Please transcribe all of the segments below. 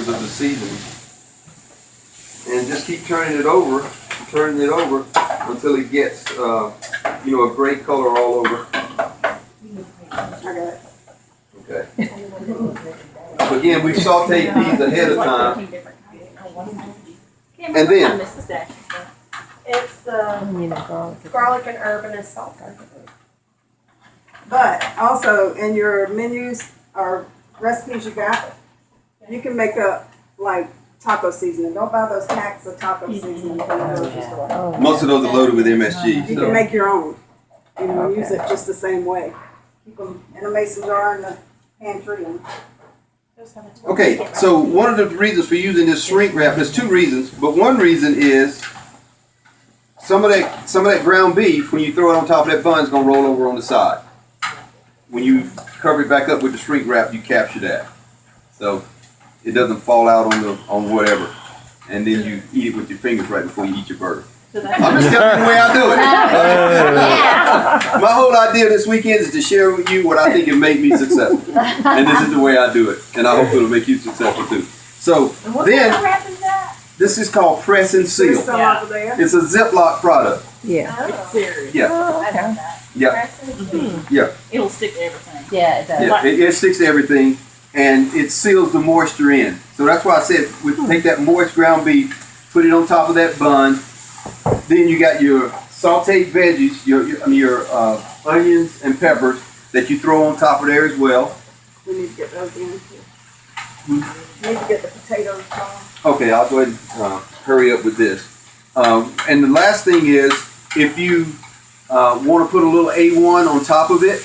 flavors of the seasoning. And just keep turning it over until it gets, a gray color all over. I got it. Okay. So again, we sauteed these ahead of time. And then, It's the garlic and herb and salt. But also in your menus or recipes you got, you can make up like taco seasoning. Don't buy those packs of taco seasoning from the grocery store. most of those are loaded with MSG. You So. can make your own. Use it just the same way. Keep them in a mason jar in the pantry. Okay, so one of the reasons for using this shrink wrap, there's two reasons, but one reason is some of that ground beef, when you throw it on top of that bun, is going to roll over on the side. When you cover it back up with the shrink wrap, you capture that, so it doesn't fall out on whatever, and then you eat it with your fingers right before you eat your burger. I'm just telling you the way I do it. My whole idea this weekend is to share with you what I think will make me successful. And this is the way I do it. And I hope it'll make you successful too. So then, this is called press and seal. It's a Ziploc product. Yeah. It's serious. Yeah. Yeah. Yeah. It'll stick to everything. Yeah, it does. Yeah. It sticks to everything and it seals the moisture in. So that's why I said we take that moist ground beef, put it on top of that bun. Then you got your sauteed veggies, your onions and peppers that you throw on top of there as well. We need to get those in here. We need to get the potatoes going. Okay, I'll go ahead and hurry up with this. And the last thing is, if you want to put a little A1 on top of it,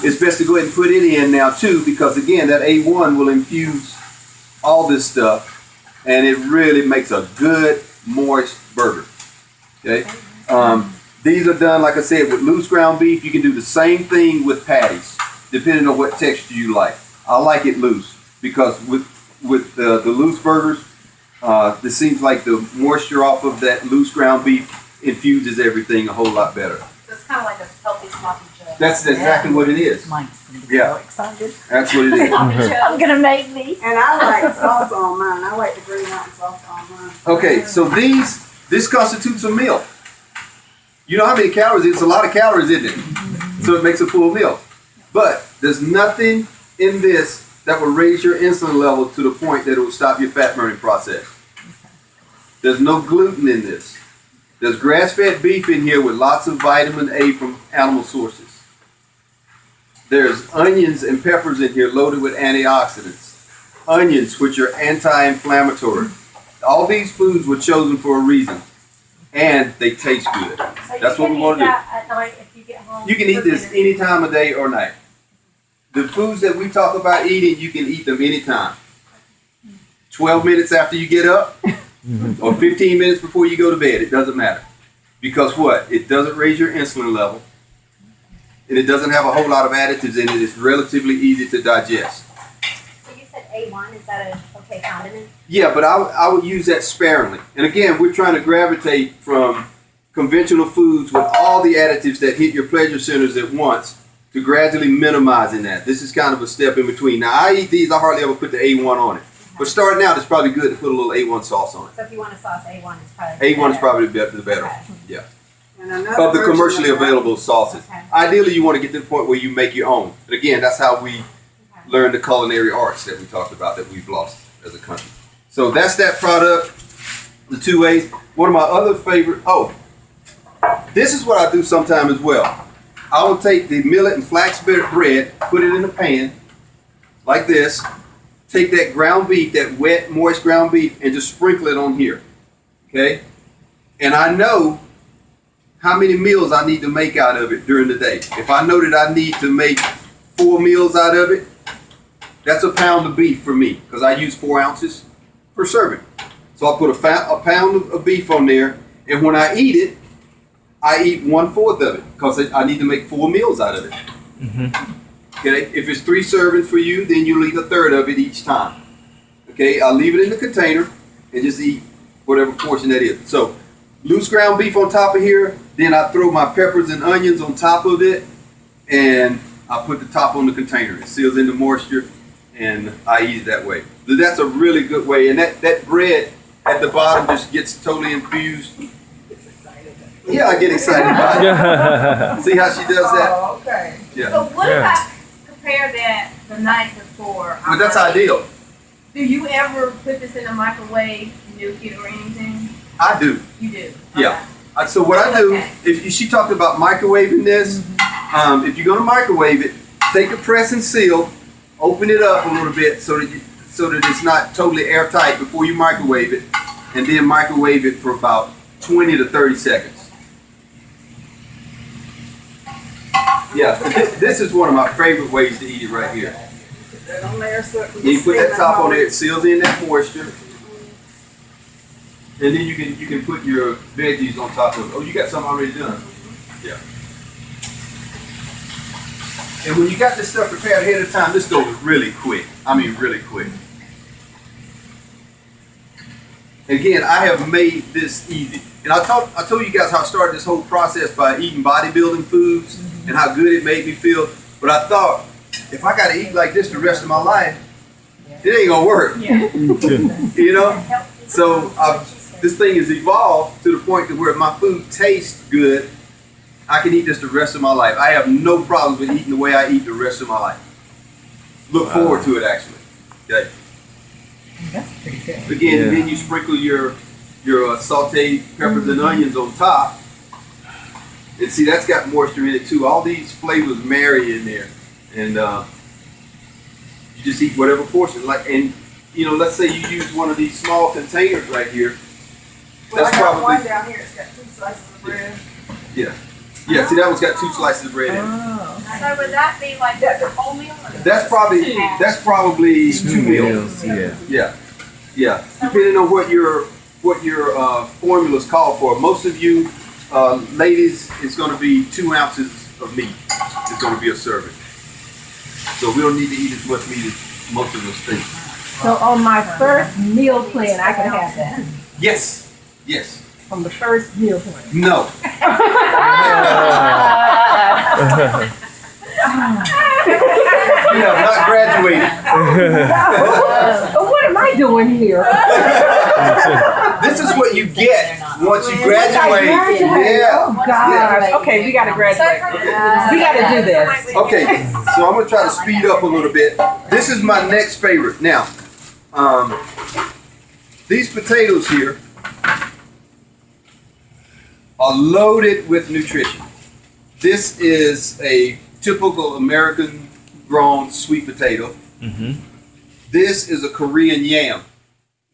it's best to go ahead and put it in now too, because again, that A1 will infuse all this stuff, and it really makes a good, moist burger. Okay, these are done, like I said, with loose ground beef. You can do the same thing with patties, depending on what texture you like. I like it loose because with the loose burgers, this seems like the moisture off of that loose ground beef infuses everything a whole lot better. So it's kind of like a healthy sloppy Joe. That's exactly what it is. Mine's gonna be Yeah. so excited. That's what it is. I'm gonna make these. And I like salsa on mine. I like the green mountain salsa on mine. Okay, so this constitutes a meal. You know how many calories? It's a lot of calories, isn't it? So it makes a full meal. But there's nothing in this that will raise your insulin level to the point that it will stop your fat burning process. There's no gluten in this. There's grass-fed beef in here with lots of vitamin A from animal sources. There's onions and peppers in here loaded with antioxidants. Onions, which are anti-inflammatory. All these foods were chosen for a reason, and they taste good. So That's what we want to do. At night if you get home. You can eat this any time of day or night. The foods that we talk about eating, you can eat them anytime. 12 minutes after you get up, or 15 minutes before you go to bed, it doesn't matter. Because what? It doesn't raise your insulin level, and it doesn't have a whole lot of additives in it. It's relatively easy to digest. So you said A1, is that an okay condiment? Yeah, but I would use that sparingly. And again, we're trying to gravitate from conventional foods with all the additives that hit your pleasure centers at once to gradually minimizing that. This is kind of a step in between. Now, I eat these, I hardly ever put the A1 on it. But starting out, it's probably good to put a little A1 sauce on it. So if you want a sauce, A1 is probably A1 is probably the better. Okay. Yeah. And another Of the version commercially of that- available sauces. Okay. Ideally, you want to get to the point where you make your own. But again, that's how we learn the culinary arts that we talked about that we've lost as a country. So that's that product, the 2A's. One of my other favorite, this is what I do sometime as well. I will take the millet and flax bread, put it in a pan like this, take that ground beef, that wet, moist ground beef, and just sprinkle it on here, okay? And I know how many meals I need to make out of it during the day. If I know that I need to make 4 meals out of it, that's a pound of beef for me, because I use 4 ounces per serving. So I'll put a pound of beef on there, and when I eat it, I eat 1/4 of it, because I need to make 4 meals out of it. Okay, if it's 3 servings for you, then you'll eat 1/3 of it each time. Okay, I'll leave it in the container and just eat whatever portion that is. So, loose ground beef on top of here, then I throw my peppers and onions on top of it, and I put the top on the container. It seals in the moisture, and I eat it that way. So that's a really good way. And that bread at the bottom just gets totally infused. Yeah, I get excited about it. See how she does that? Oh, okay. Yeah. So what if I prepare that the night before? But that's ideal. Do you ever put this in a microwave, nuke it or anything? I do. You do? Yeah. So what I do, if she talked about microwaving this, if you're gonna microwave it, take a press and seal, open it up a little bit so that it's not totally airtight before you microwave it, and then microwave it for about 20 to 30 seconds. Yeah, this is one of my favorite ways to eat it right here. That on there so it can You put that seal top on all. there, it seals in that moisture. And then you can put your veggies on top of it. Oh, you got something already done. Yeah. And when you got this stuff prepared ahead of time, this goes really quick. I mean, really quick. Again, I have made this easy. And I told you guys how I started this whole process by eating bodybuilding foods and how good it made me feel. But I thought, if I got to eat like this the rest of my life, it ain't gonna work. Yeah. You know? So this thing has evolved to the point to where my food tastes good. I can eat this the rest of my life. I have no problem with eating the way I eat the rest of my life. Look forward to it, actually. Okay. That's pretty good. Again, and then you sprinkle your sauteed peppers and onions on top. And see, that's got moisture in it too. All these flavors marry in there. And you just eat whatever portion. And let's say you use one of these small containers right here. Well, That's I got probably one down here. It's got 2 slices of bread. Yeah. Yeah, see, that one's got 2 slices of bread in it. Oh. So would that be like the whole meal? Or That's probably 2 meals. Yeah. Yeah. Depending on what your formulas call for. Most of you ladies, it's going to be 2 ounces of meat. It's going to be a serving. So we don't need to eat as much meat as most of us think. So on my first meal plan, I can have that. Yes. Yes. On the first meal plan. No. You have not graduated. What am I doing here? This is what you get once you graduate. Yeah. Oh gosh. Yeah. Okay, we gotta graduate. We gotta do this. Okay, so I'm gonna try to speed up a little bit. This is my next favorite. Now, these potatoes here are loaded with nutrition. This is a typical American grown sweet potato. This is a Korean yam.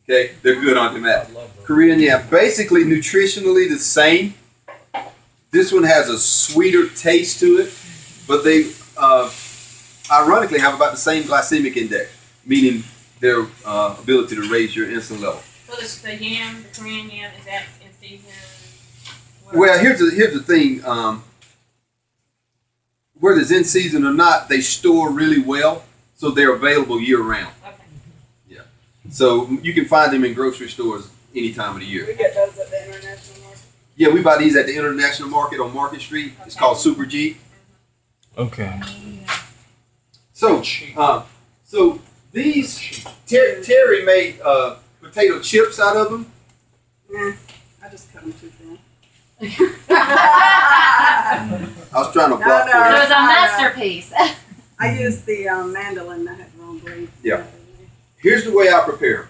Okay, they're good on that. Korean yam, basically nutritionally the same. This one has a sweeter taste to it, but they ironically have about the same glycemic index, meaning their ability to raise your insulin level. So the yam, the Korean yam, is that in season? Well, here's the thing. Whether it's in season or not, they store really well, so they're available year round. Okay. Yeah. So you can find them in grocery stores any time of the year. We get those at the international market. Yeah, we buy these at the International Market on Market Street. It's called Super G. Okay. So, so these Terry made potato chips out of them. Nah, I just cut them too thin. I was trying to block No, for It you. was a masterpiece. I used the mandolin that had wrong blade. Yeah. Here's the way I prepare.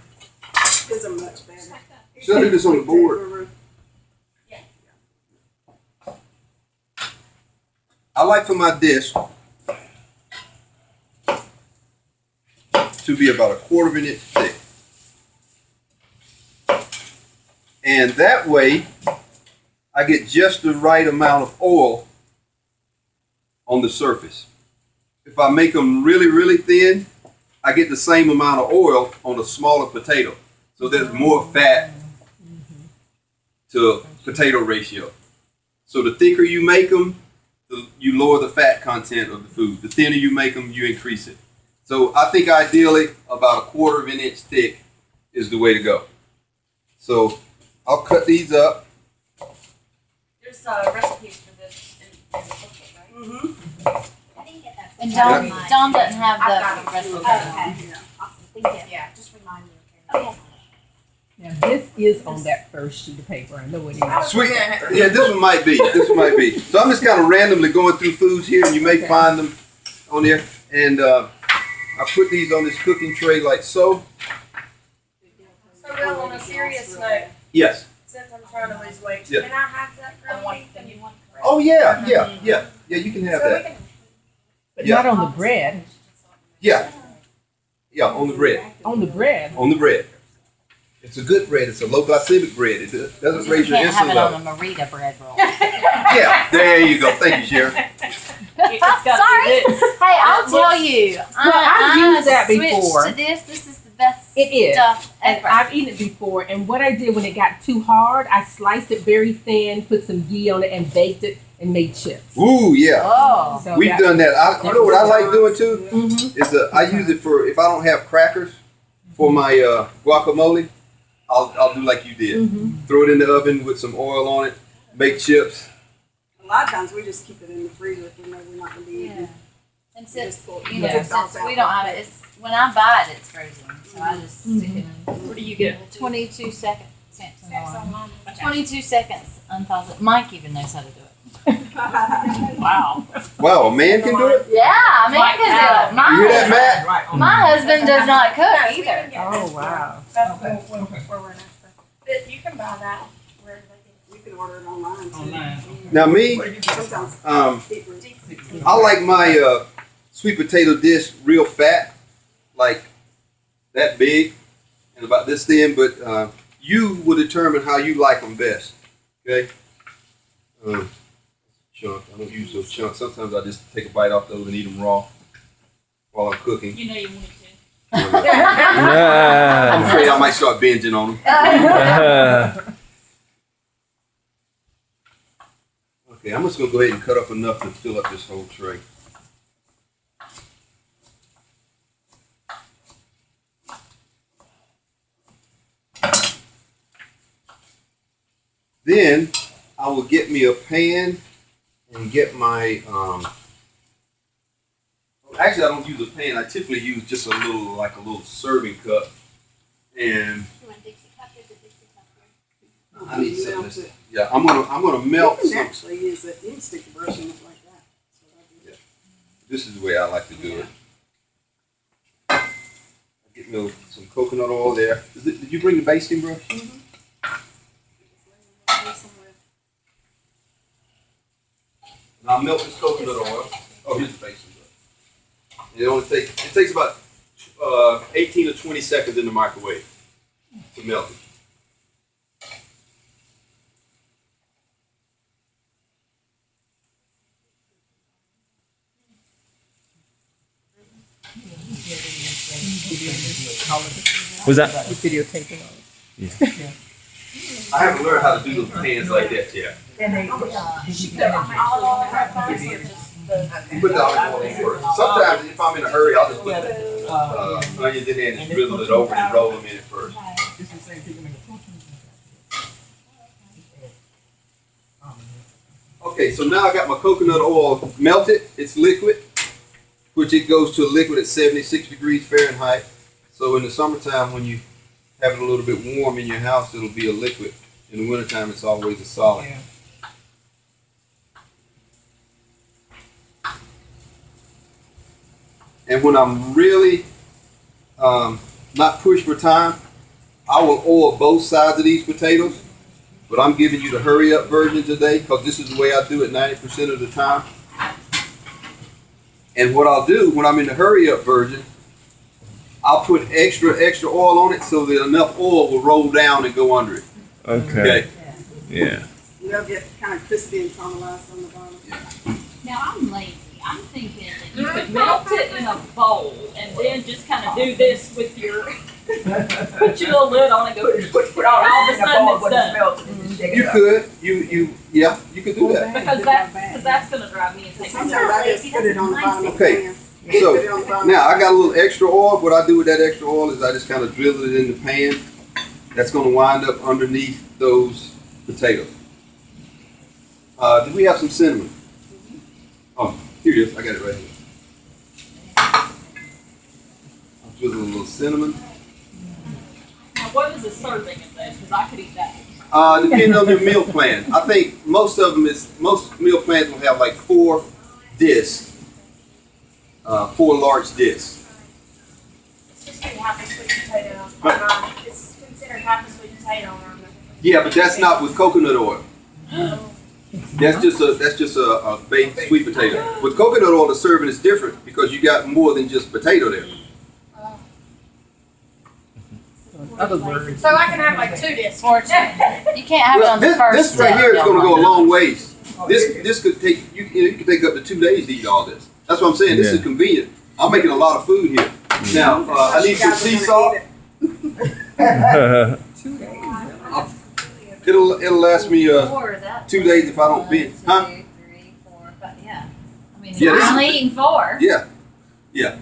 These are much better. Should I do this on the board? I like for my dish to be about a 1/4 of an inch thick. And that way, I get just the right amount of oil on the surface. If I make them really, really thin, I get the same amount of oil on a smaller potato. So there's more fat to potato ratio. So the thicker you make them, you lower the fat content of the food. The thinner you make them, you increase it. So I think ideally about a 1/4 of an inch thick is the way to go. So I'll cut these up. There's recipes for this in the booklet, right? Mm-hmm. I didn't get that And Dawn doesn't have I've the got recipe. it. Okay. Yeah. Awesome, thank you. Yeah, just remind me. Okay. Now, this is on that first sheet of paper. I know it is. Sweet. Yeah, this one might be. This one might be. So I'm just kind of randomly going through foods here, and you may find them on there. And I put these on this cooking tray like so. So, Will, on a serious note, Yes. since I'm trying to lose weight, Yeah. can I have that ground beef and you want the Oh yeah, yeah, yeah, yeah. You can have So we that. can, But Yeah. not on the bread. Yeah, yeah. On the bread. On the bread. On the bread. It's a good bread. It's a low glycemic bread. It doesn't You raise your can't have insulin it level. on a Marita bread roll. Yeah, there you go. Thank you, Sharon. Sorry. Hey, I'll tell you. I've used that switched before. to this. This is the best It is. stuff And ever. I've eaten it before. And what I did when it got too hard, I sliced it very thin, put some ghee on it, and baked it and made chips. Ooh, yeah. Oh. So We've done that. You know what I like doing too? Mm-hmm. Is I use it for if I don't have crackers for my guacamole. I'll do like you did. Mm-hmm. Throw it in the oven with some oil on it. Make chips. A lot of times we just keep it in the freezer if we know we're not gonna be eating. Yeah. And since Just pull it. you know, Yeah. since we don't have it, it's when I buy it, it's frozen. So I just stick it in. what do you get? 22 seconds. 22 seconds unthaws it. Mike even knows how to do it. Wow. Wow, a man can do it. Yeah, I mean, I can do it. You hear that, Matt? My husband does not cook either. Oh, wow. That's where we're in Ashburn. But you can buy that where they You can order it online too. Now me, Sometimes. I like my sweet potato dish real fat, like that big and about this thin. But you will determine how you like them best. Okay. Chunk. I don't use those chunks. Sometimes I just take a bite off those and eat them raw while I'm cooking. You know you want to. I'm afraid I might start binging on them. Okay, I'm just gonna go ahead and cut up enough to fill up this whole tray. Then I will get me a pan and get my actually I don't use a pan. I typically use just a little serving cup. And You want Dixie cup? There's a Dixie cup here. I need something. Yeah, I'm gonna melt You some. can actually use it. You can stick the brush in it like that. That's what I do. This is the way I like to do it. Get me some coconut oil there. Did you bring the basting brush? And I'll melt this coconut oil. Oh, here's the basting brush. It takes about 18 to 20 seconds in the microwave to melt it. Was that? You're videotaping all I haven't learned how to do those pans like that yet. You put the olive oil in first. Sometimes if I'm in a hurry, I'll just put the onions in there and just drizzle it over and roll them in it first. Okay, so now I got my coconut oil melted. It's liquid, which it goes to a liquid at 76 degrees Fahrenheit. So in the summertime, when you have it a little bit warm in your house, it'll be a liquid. In the wintertime, it's always a solid. Yeah. And when I'm really not pushed for time, I will oil both sides of these potatoes. But I'm giving you the hurry up version today because this is the way I do it 90% of the time. And what I'll do when I'm in the hurry up version, I'll put extra oil on it so that enough oil will roll down and go under it. Okay. Yeah. They'll get kind of crispy and caramelized on the bottom. Now I'm lazy. I'm thinking that you could melt it in a bowl and then just kind of do this with your, put your little lid on and go, put all of a sudden it's done. You could, yeah, you could do that. Because that's gonna drive me insane. Sometimes I just put it on the bottom of the Okay. pan. So Put it on the bottom. now I got a little extra oil. What I do with that extra oil is I just kind of drizzle it in the pan. That's going to wind up underneath those potatoes. Do we have some cinnamon? Oh, here it is. I got it right here. with a little cinnamon. Now, what is a serving of that? Because I could eat that. Depending on your meal plan. I think most meal plans will have like 4 discs, 4 large discs. It's just half a sweet potato. It's considered half a sweet potato. Yeah, but that's not with coconut oil. That's just a baked sweet potato. With coconut oil, the serving is different because you got more than just potato there. Other words. So I can have like 2 discs. You can't have it Well, on the first. this right here is going to go a long ways. This could take you could take up to 2 days to eat all this. That's what I'm saying. This is convenient. I'm making a lot of food here. Now I need some sea salt. It'll last me 2 days if I don't binge. Huh? 2, 3, 4, 5. Yeah. I mean, Yeah, you're this- only eating 4. Yeah, yeah.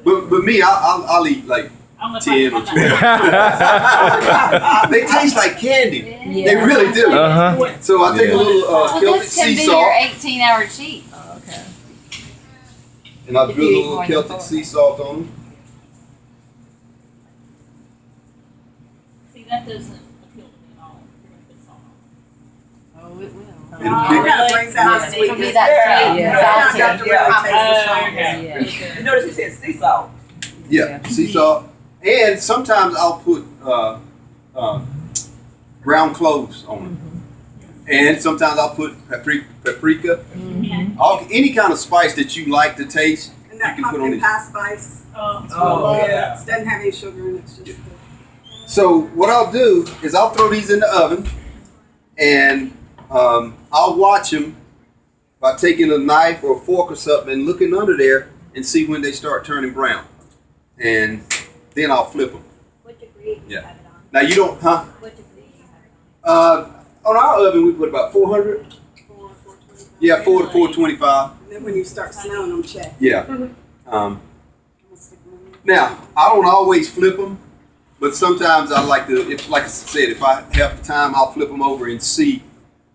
But me, I'll eat like I don't know if 10 I or can 12. have that. They taste like candy. Yeah. They really do. Uh-huh. So I take a little Well, Celtic this can sea be salt, your 18-hour cheat. and I if drizzle you a eat little more than Celtic 4. sea salt on them. See, that doesn't appeal to me at all. If you're gonna put salt on. Oh, it will. It'll It kick- kind of brings out the It'll be sweetness. that sweet Yeah. and It's not salty. got to really taste the salt. Yeah. You notice you said sea salt. Yeah, sea salt. And sometimes I'll put ground cloves on them. And sometimes I'll put paprika. Any kind of spice that you like to taste. And that You can put on pumpkin it. pie spice. Oh, yeah. It doesn't have any sugar in it. It's just good. So what I'll do is I'll throw these in the oven, and I'll watch them by taking a knife or a fork or something and looking under there and see when they start turning brown. And then I'll flip them. What degree do you Yeah. have it on? Now you don't, huh? What degree do you have it On our oven we put about 400. 425. Yeah, 4 to 425. And then when you start smelling them, check. Yeah. I'm gonna stick them in. Now I don't always flip them, but sometimes I like to. If, like I said, if I have the time, I'll flip them over and see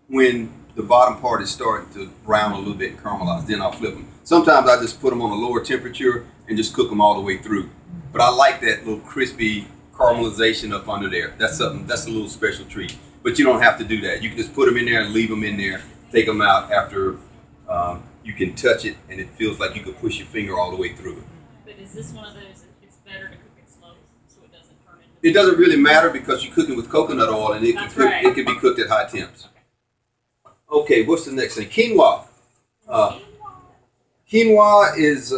when the bottom part is starting to brown a little bit and caramelize. Then I'll flip them. Sometimes I just put them on a lower temperature and just cook them all the way through. But I like that little crispy caramelization up under there. That's something. That's a little special treat. But you don't have to do that. You can just put them in there and leave them in there. Take them out after you can touch it, and it feels like you could push your finger all the way through it. But is this one of those that it's better to cook it slow so it doesn't turn into? It doesn't really matter because you're cooking with coconut oil, and it can That's cook, right. it can be cooked at high temps. Okay, what's the next thing? Quinoa. Quinoa is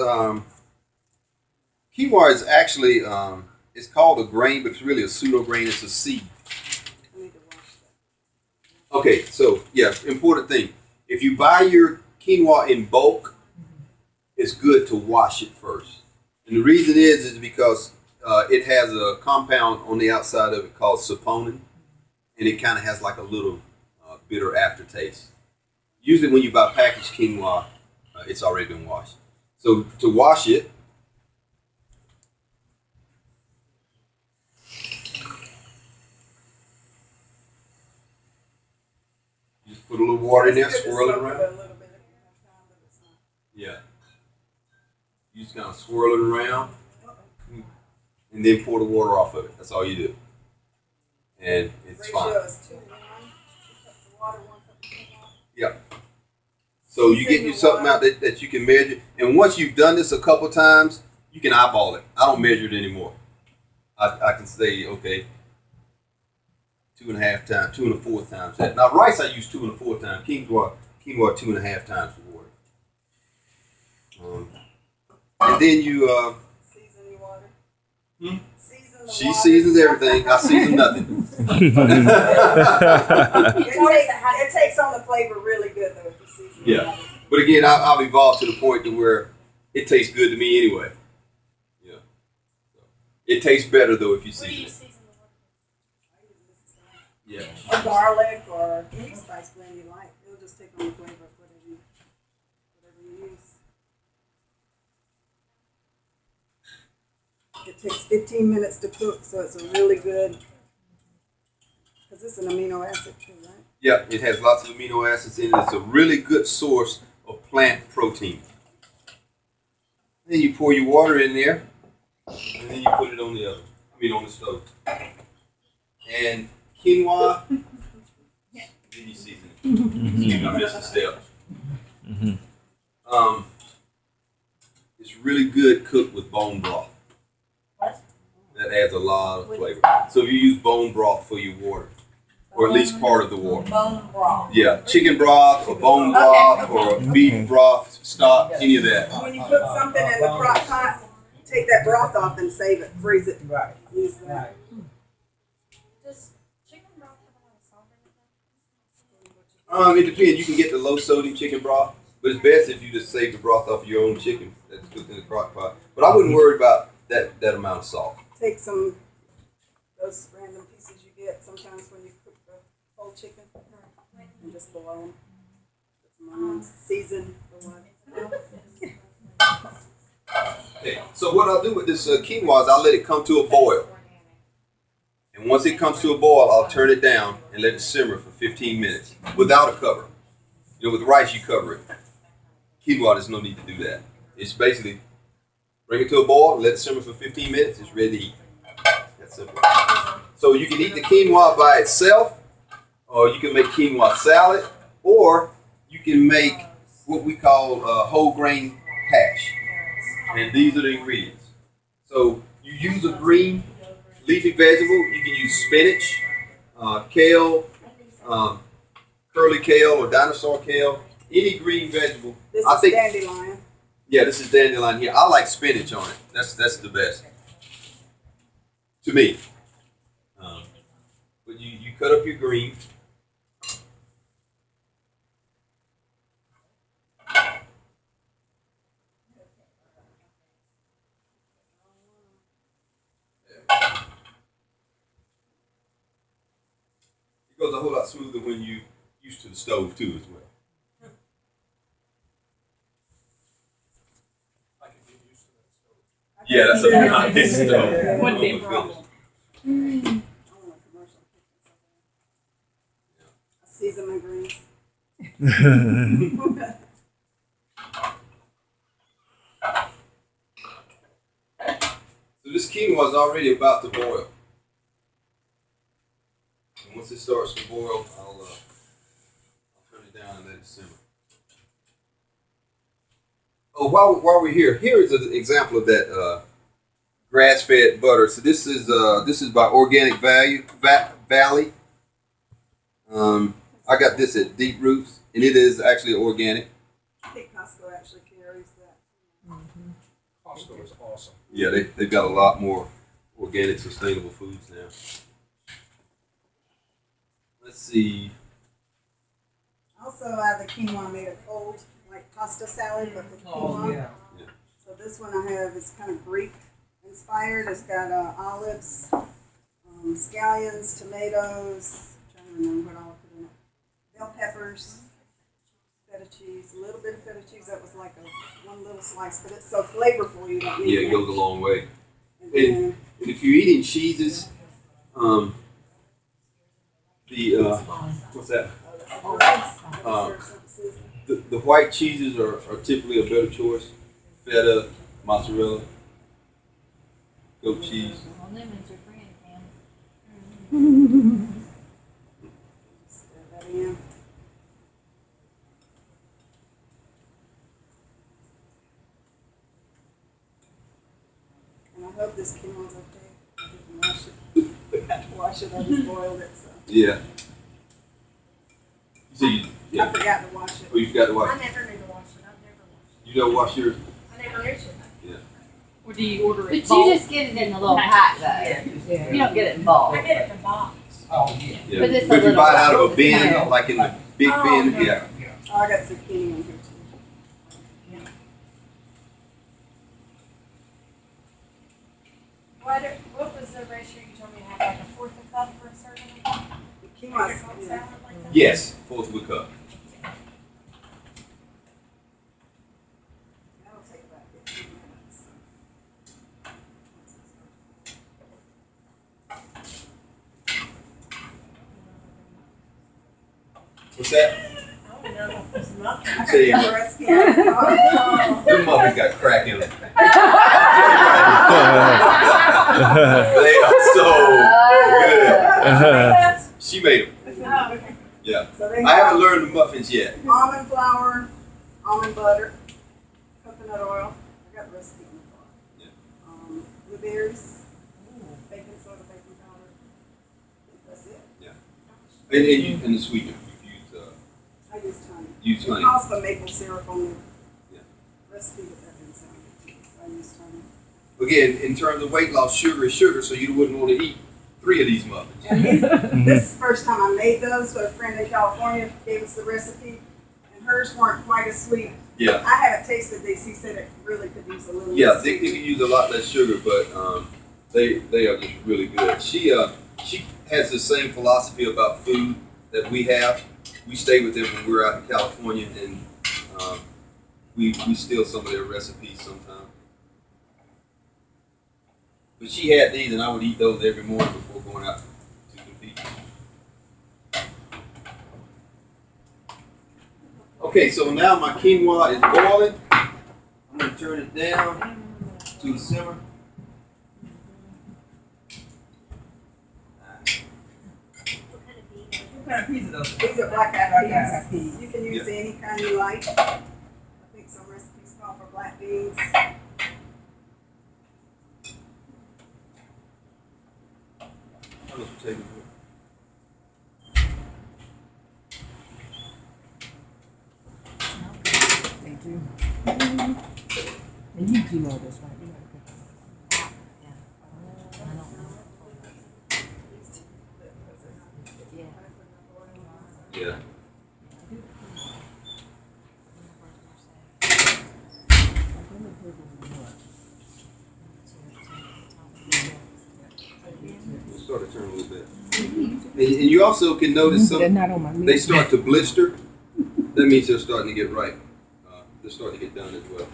actually it's called a grain, but it's really a pseudo grain. It's a seed. I need to wash that. Okay, so yeah, important thing. If you buy your quinoa in bulk, it's good to wash it first. And the reason is because it has a compound on the outside of it called saponin, and it kind of has like a little bitter aftertaste. Usually when you buy packaged quinoa, it's already been washed. So to wash it, just put a little water in there, It's good to swirl it soak around. a little bit if you have time, but it's not. Yeah. You just kind of swirl it around and then pour the water off of it. That's all you do. And it's fine. Ratio is 2 to 1. 2 cups of water, 1 cup of quinoa. Yeah. So you get you something out that you can measure. And once you've done this a couple times, you can eyeball it. I don't measure it anymore. I can say, okay, 2.5 times, 2 1/4 times that. Now rice I use 2 1/4 times. Quinoa 2.5 times the water. And then you Season your water. Hmm? Season the she water. seasons everything. I season nothing. It takes on the flavor really good though if you season Yeah. the water. But again, I've evolved to the point to where it tastes good to me anyway. Yeah. It tastes better though if you What do season you it. season the water? Yeah. Or garlic or any spice blend you like. It'll just take on the flavor of whatever you use. It takes 15 minutes to cook, so it's a really good, because it's an amino acid too, right? Yeah, it has lots of amino acids in it. It's a really good source of plant protein. Then you pour your water in there. and then you put it on the oven. On the stove. And quinoa, then you season it. You don't miss a step. It's really good cooked with bone broth. That adds a lot of flavor. So if you use bone broth for your water, or at least part of the water. Bone broth. Yeah, chicken broth or bone broth or beef broth, stock, any of that. When you put something in the crock pot, take that broth off and save it, freeze it. Right. Use that. Right. Does chicken broth have a lot of salt in it? It depends. You can get the low sodium chicken broth, but it's best if you just save the broth off of your own chicken that's cooked in the crock pot. But I wouldn't worry about that amount of salt. Take some, those random pieces you get sometimes when you cook the whole chicken, and just blow them. Put some onions, season the one. Okay, so what I'll do with this quinoa is I'll let it come to a boil. And once it comes to a boil, I'll turn it down and let it simmer for 15 minutes without a cover. You know, with rice, you cover it. Quinoa, there's no need to do that. It's basically bring it to a boil, let it simmer for 15 minutes, it's ready to eat. That's simple. So you can eat the quinoa by itself, or you can make quinoa salad, or you can make what we call whole grain hash. And these are the ingredients. So you use a green leafy vegetable. You can use spinach, kale, curly kale or dinosaur kale, any green vegetable. This I is think, dandelion. yeah, this is dandelion here. I like spinach on it. That's the best to me. But you cut up your greens. It goes a whole lot smoother when you used to the stove too as well. Yeah, that's a nice stove. Wouldn't be a Oh, my problem. I season my greens. So this quinoa is already about to boil. And once it starts to boil, I'll turn it down and let it simmer. Oh, while we're here is an example of that grass-fed butter. So this is by Organic Valley. I got this at Deep Roots, and it is actually organic. I think Costco actually carries that. Costco is awesome. Yeah, they've got a lot more organic, sustainable foods now. Let's see. Also, I have the quinoa made of cold, like pasta salad, but with quinoa. Oh, yeah. So this one I have is kind of Greek inspired. It's got olives, scallions, tomatoes. I'm trying to remember what all I put in it. Bell peppers, feta cheese, a little bit of feta cheese. That was like one little slice, but it's so flavorful you don't need Yeah, it that. goes a long way. And then, And if you're eating cheeses, what's that? The white cheeses are typically a better choice. Feta, mozzarella, goat cheese. stir that in. And I hope this quinoa's okay. I didn't wash it. Forgot to wash it. I just boiled it. So Yeah. So I forgot to wash it. you forgot to I wash. never knew to wash it. I've never washed You don't wash yours. it. I never knew to. Or do you order But it you bulk? just get it in a little pack though. Yeah. You don't get it in bulk. I get it in the box. Oh, yeah. Yeah. But it's a But if you little buy it out of a box. bin, like in the big Oh, bin, okay. yeah. Oh, I got zucchini in here too. What was the ratio you told me to have, like a fourth a cup for a serving? The quinoa's, Cold yeah. salad like that? Yes, fourth of a cup. That'll take about 15 minutes. What's that? Oh, no, it's not. I Say- got the recipe. Oh. Your mother got crack in it. They are so good. She made them. Oh, okay. Yeah. So they I haven't have learned the muffins yet. almond flour, almond butter, coconut oil. I got the recipe in the car. Yeah. Blueberries, baking soda, baking powder. That's it. And the sweetener. I use honey. Use It honey. calls for maple syrup on the Yeah. recipe, but that didn't sound good. So I used honey. Again, in terms of weight loss, sugar is sugar, so you wouldn't want to eat 3 of these muffins. And this is the first time I made those, so a friend in California gave us the recipe, and hers weren't quite as sweet. Yeah. I haven't tasted these. He said it really could use a little. Yeah, less they sweet. can use a lot less sugar, but they are just really good. She has the same philosophy about food that we have. We stay with them when we're out in California, and we steal some of their recipes sometimes. But she had these, and I would eat those every morning before going out to compete. Okay, so now my quinoa is boiling. I'm going to turn it down to a simmer. What kind of bean? These are black eyed peas. You can use any kind you like. I think some recipes call for black beans. How much potato? They do. And you do all this, right? You gotta cook Yeah. We'll start to turn a little bit. And you also can notice They're some not on my they start to blister. That means they're starting to get ripe. They're starting to get done as well.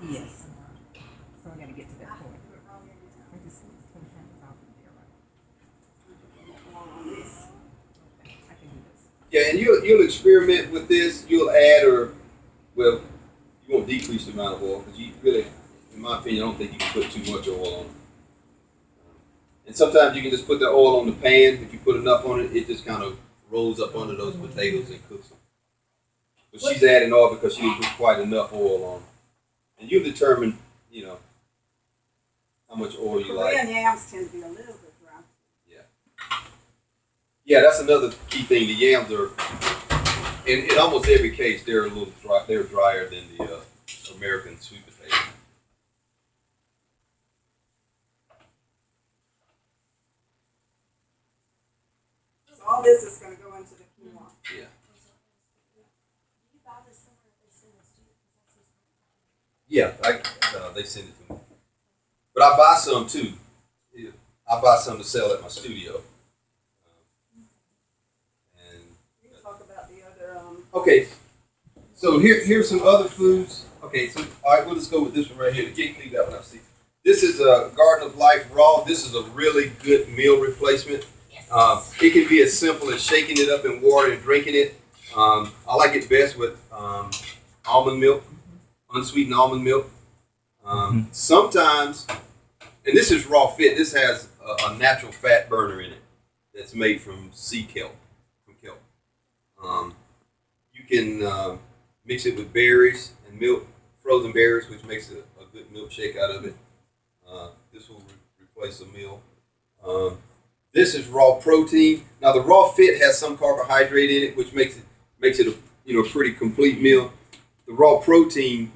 Yes. So I gotta get to that point. I just I can do this. Yeah, and you'll experiment with this. You'll add well, you won't decrease the amount of oil because you really, in my opinion, I don't think you can put too much oil on it. And sometimes you can just put the oil on the pan. If you put enough on it, it just kind of rolls up under those potatoes and cooks them. But she's adding oil because she didn't put quite enough oil on. And you determine, how much oil you like. Korean yams tend to be a little bit dry. Yeah, that's another key thing. The yams are, in almost every case, they're a little dry. They're drier than the American sweet potato. So all this is going to go into the quinoa. Yeah. You buy this somewhere that they send this to you? Yeah, they send it to me. But I buy some too. Yeah. I buy some to sell at my studio. And You can talk about the other. okay, so here's some other foods. Okay, so all right, we'll just go with this one right here. You can't leave that one out. See, this is a Garden of Life Raw. This is a really good meal replacement. It can be as simple as shaking it up in water and drinking it. I like it best with almond milk, unsweetened almond milk. Sometimes, and this is raw fit. This has a natural fat burner in it that's made from sea kelp, from kelp. You can mix it with berries and milk, frozen berries, which makes a good milkshake out of it. This will replace a meal. This is raw protein. Now the raw fit has some carbohydrate in it, which makes it a pretty complete meal. The raw protein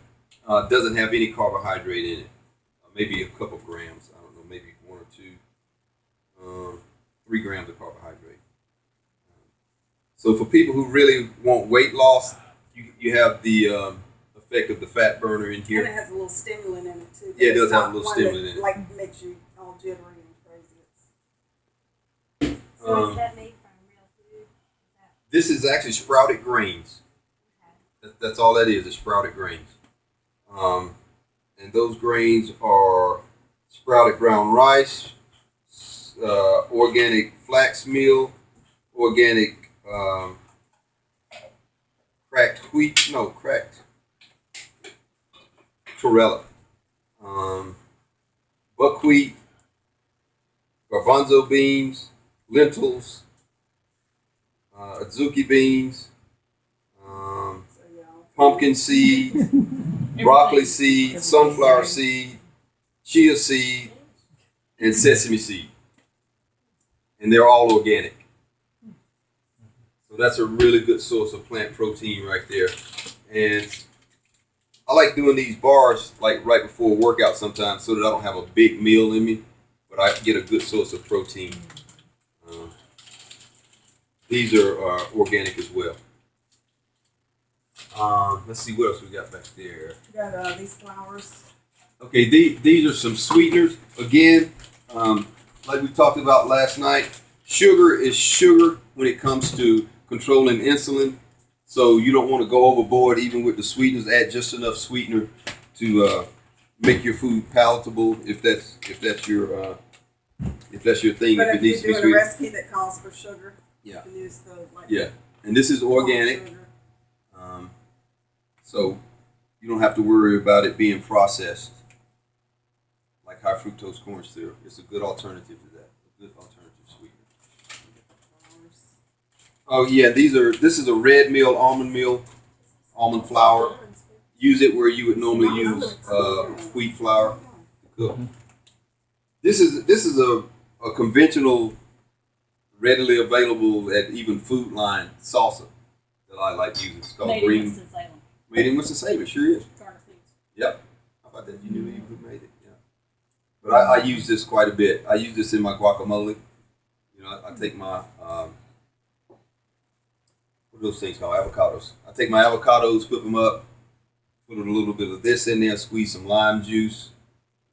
doesn't have any carbohydrate in it. Maybe a couple grams. I don't know, maybe 1 or 2, 3 grams of carbohydrate. So for people who really want weight loss, you have the effect of the fat burner in here. And it has a little stimulant in it too. Yeah, it does It's have a not little one stimulant that, in it. Like makes you all jittery and crazy. So is that made from real food? This is actually sprouted grains. That's all that is sprouted grains. And those grains are sprouted brown rice, organic flax meal, organic cracked chlorella, buckwheat, garbanzo beans, lentils, azuki beans, So, yeah. pumpkin seed, broccoli seed, sunflower seed, chia seed, and sesame seed. And they're all organic. So that's a really good source of plant protein right there. And I like doing these bars like right before a workout sometimes so that I don't have a big meal in me, but I get a good source of protein. These are organic as well. Let's see what else we got back there. Got these flowers. Okay, these are some sweeteners. Again, like we talked about last night, sugar is sugar when it comes to controlling insulin. So you don't want to go overboard even with the sweeteners. Add just enough sweetener to make your food palatable if that's your thing. But if it if needs to be you're doing a sweet. recipe that calls for sugar, Yeah. you can use the Yeah, and this is organic. sugar. So you don't have to worry about it being processed like high fructose corn syrup. It's a good alternative to that. A good alternative sweetener. Oh yeah, this is a red meal, almond flour. Use it where you would normally use wheat flour to cook. This is a conventional, readily available at even Food Line salsa that I like using. It's called Made in green. Winston-Salem. Made in Winston-Salem, it sure is. Garner Foods. Yep. How about that? You knew you who made it. Yeah. But I use this quite a bit. I use this in my guacamole. You know, I take my what are those things called? Avocados. I take my avocados, whip them up, put a little bit of this in there, squeeze some lime juice,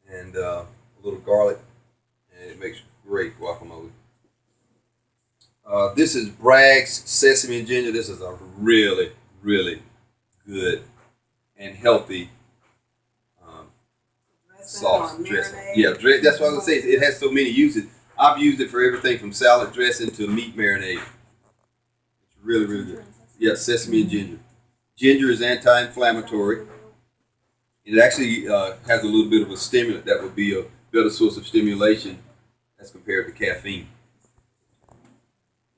and a little garlic, and it makes great guacamole. This is Bragg's sesame and ginger. This is a really, really good and healthy sauce dressing. Yeah, that's what I was gonna say. It has so many uses. I've used it for everything from salad dressing to meat marinade. It's really, really good. Yeah, sesame and ginger. Ginger is anti-inflammatory. It actually has a little bit of a stimulant that would be a better source of stimulation as compared to caffeine.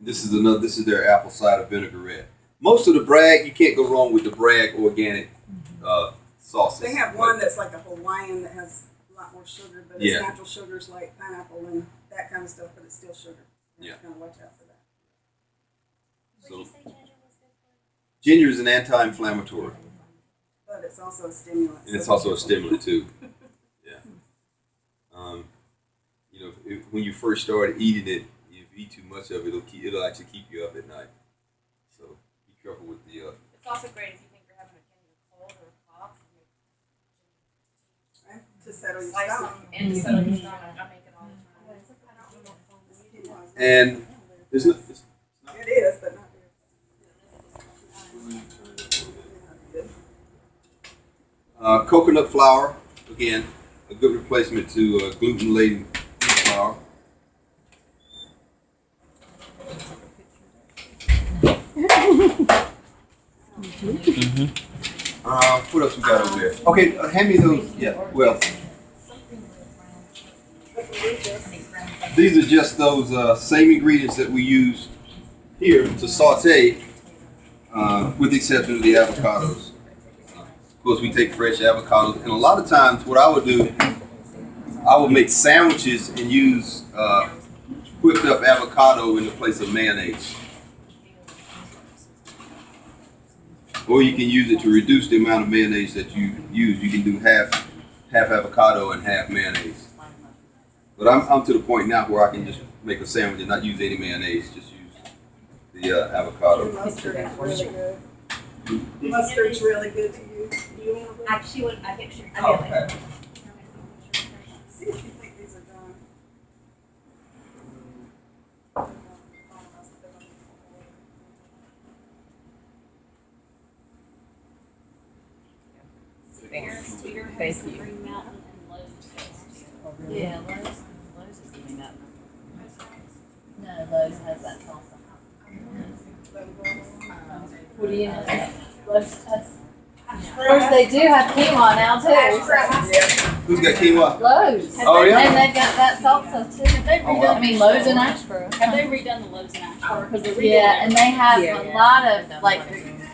This is their apple cider vinaigrette. Most of the Bragg, you can't go wrong with the Bragg organic sauces. They have one that's like a Hawaiian that has a lot more sugar, but Yeah. it's natural sugars like pineapple and that kind of stuff, but it's still sugar. You have to kind of watch out for that. Would you say ginger was good for Ginger is an anti-inflammatory, But it's also a stimulant. and it's also a stimulant too. Yeah. You know, when you first start eating it, if you eat too much of it, it'll actually keep you up at night. So be careful with the. It's also great if you think you're having a cold or a cough. Right? To settle your Slice stomach. them and to settle your stomach. I make it all the time. And it's not. It is, but not very. Coconut flour, again, a good replacement to gluten-laden flour. What else we got over there? Okay, hand me those. Yeah, well, these are just those same ingredients that we use here to saute, with the exception of the avocados. Of course, we take fresh avocados, and a lot of times what I would do, I would make sandwiches and use whipped up avocado in the place of mayonnaise. Or you can use it to reduce the amount of mayonnaise that you use. You can do half avocado and half mayonnaise. But I'm to the point now where I can just make a sandwich and not use any mayonnaise, just use the avocado. Mustard is really good. Mustard's really good to use. Actually, I picture. Oh, okay. See if you think these are done. Sweeter Thank has you. Green Mountain and Lowe's. Yeah, Lowe's is giving that. No, Lowe's has that salsa. What do you have? Lowe's has. course, they do have quinoa now too. Who's got quinoa? Lowe's. Oh, yeah? And they've got that salsa too. I mean, Lowe's and Ashboro. Have they redone the Lowe's in Ashboro? Because they're redoing Yeah, and they have Yeah. a lot of like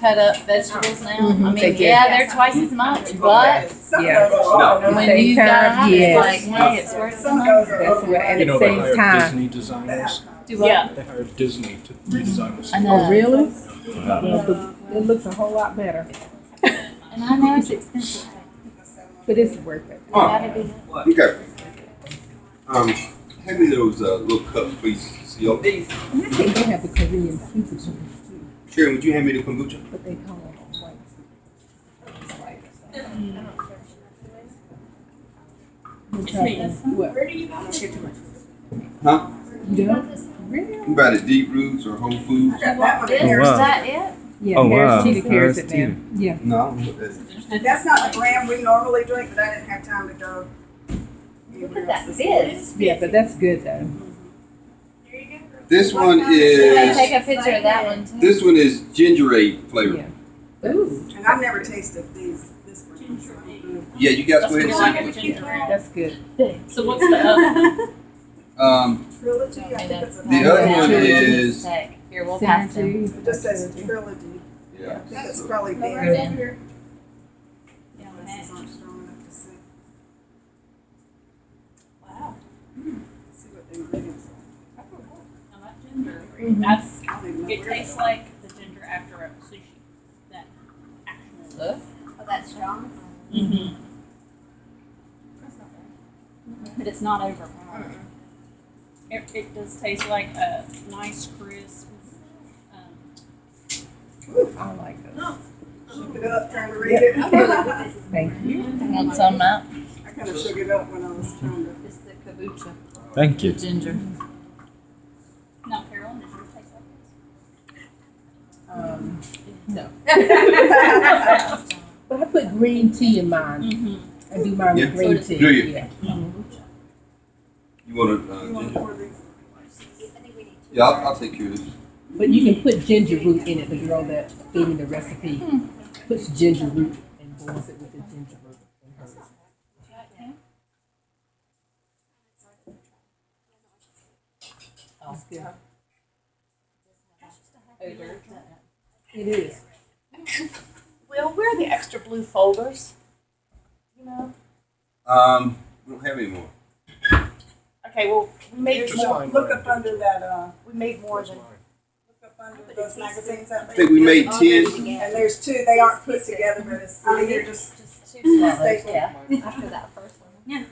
cut up vegetables now. Mhm, I they mean, do. yeah, they're twice as much, but Some Yeah. of those are. No. when Same you gotta time, have it, yes. it's like, hey, it's worth the Some of money. those are. That's what, and You it know, they saves hired time. Disney designers. Do what? Yeah. They hired Disney to redesign the I store. know. Oh, really? Well, it looks a whole lot better, And I know it's expensive. but it's worth it. Huh. Gotta do that. Okay. Hand me those little cups, please. See, And I think they have the Korean super juice too, Sharon, would you hand me the kombucha? but they call it white. It's me. What? Huh? You don't? Really? You buy the Deep Roots or Whole Foods? Got that one in Is there. wow. that it? Yeah, Oh, Harris wow. Teeter carries Harris it now. Yeah. No, I don't know what that is. That's not the brand we normally drink, but I didn't have time to go. Look at that fizz. Yeah, but that's good though. This one Can I is take a picture of that one too? this one is gingerade flavor. Yeah. Ooh, And I've never tasted this brand. so I don't know. Yeah, you guys go ahead That's and like see. a ginger ale. that's good. So what's the other? Trilogy, I think it's a. The other one is Here, we'll pass them. Synergy. It just says trilogy. yeah. I think it's probably Right banned. in. Glasses aren't strong enough to see. Wow. See what the ingredients are. I like ginger. That's, I don't even know it where tastes like the ginger after a sushi. That actual. Oh, that's strong? Mm-hmm. But it's not overpowering. It does taste like a nice crisp. I like those. Shook it up trying to read it. Thank you. Want some now? I kind of shook it up when I was trying to. It's the kombucha. Thank you. Ginger. Now, Carolyn, does yours taste like No. But I put green tea in mine. this? Mm-hmm. I do mine Yeah. with green tea. Do you? Yeah. You want You to want ginger? more of these? I think we need two. Yeah, I'll take care of this. But you can put ginger root in it. The girl that gave me the recipe puts ginger root and boils it with the ginger root in hers. That's good. It is. Will, where are the extra blue folders? You know? We don't have any more. Okay, well, we made There's more. more, look up under that, We made more than. look up under those magazines out I there. think we made 10. And there's two, they aren't put together, but it's, I mean, they're just Just two swallows, stapled. yeah. After that first one.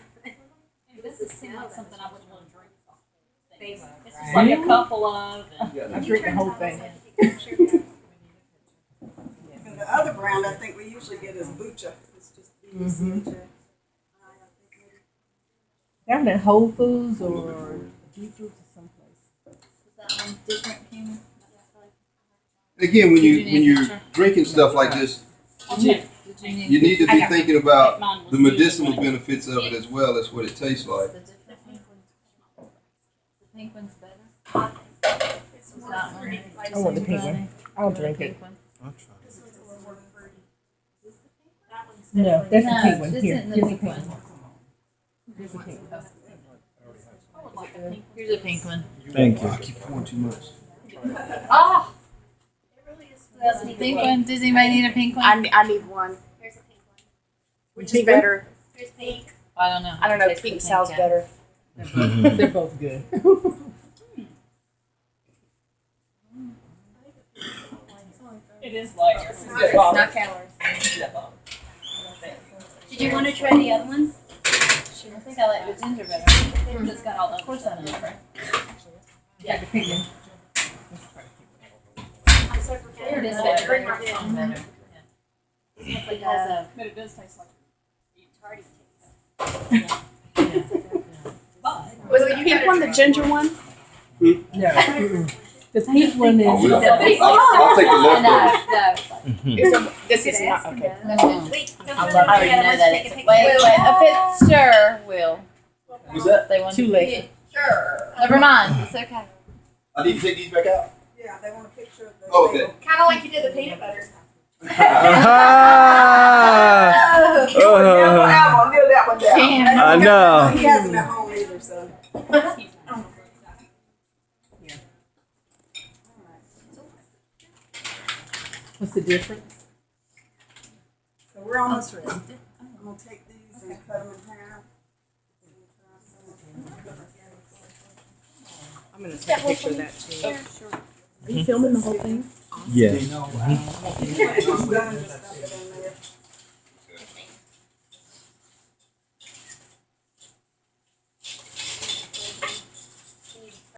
This is seems like something I would want to drink. It's just like a couple of. I drink the whole thing. And the other brand I think we usually get is Bucha. It's just B-U-C-H-A. Down at Whole Foods or Deep Roots or someplace. Is that one different, Kim? And again, when Did you need a you're picture? drinking stuff like this, Yeah. you need to be thinking about Mine was the medicinal usually- benefits of it as well as what it tastes like. The different pink ones. The pink one's better. It's Is more that one? fruity. I want the pink one. I'll drink it. Pink one? This one's a little more fruity. That one's No, definitely- that's the No, pink one. this Here, isn't the here's the pink pink one. one. Here's the pink one. I would like a pink. Here's a pink one. Thank you. I keep pouring too much. Oh! It really is. That's the pink one. Does anybody need a pink one? I need one. Here's a pink one. Which is Pink one? better? Here's pink. I don't know. I don't know. Taste the Pink sounds yeah. better. They're both good. It is like. It's not calories. Did you want to try the other ones? I think I like the ginger better. It's got all the. Of course I know. Yeah, the pink one. I'm so Here it is prepared. better. Bring my It's pen. better. It has a But it does taste like. tardy But. Was the pink one the ginger one? No. Mm-mm. The pink one I will. is. I'll take the leftovers. This is not okay. No, no. Wait, don't I forget, already I know want that to take it's. a Wait, picture. wait. A picture, Will. What's that? They want Too late. Sure. Never mind. It's okay. I need to take these back out. Yeah, they want a picture of the. Oh, okay. label. Kind of like you did the peanut butter. I know. He hasn't at home either, so. What's the difference? So we're almost ready. I'm gonna take these and cut them in half. I'm gonna take a picture of that too. Are you filming the whole thing? Yeah. Just dump it in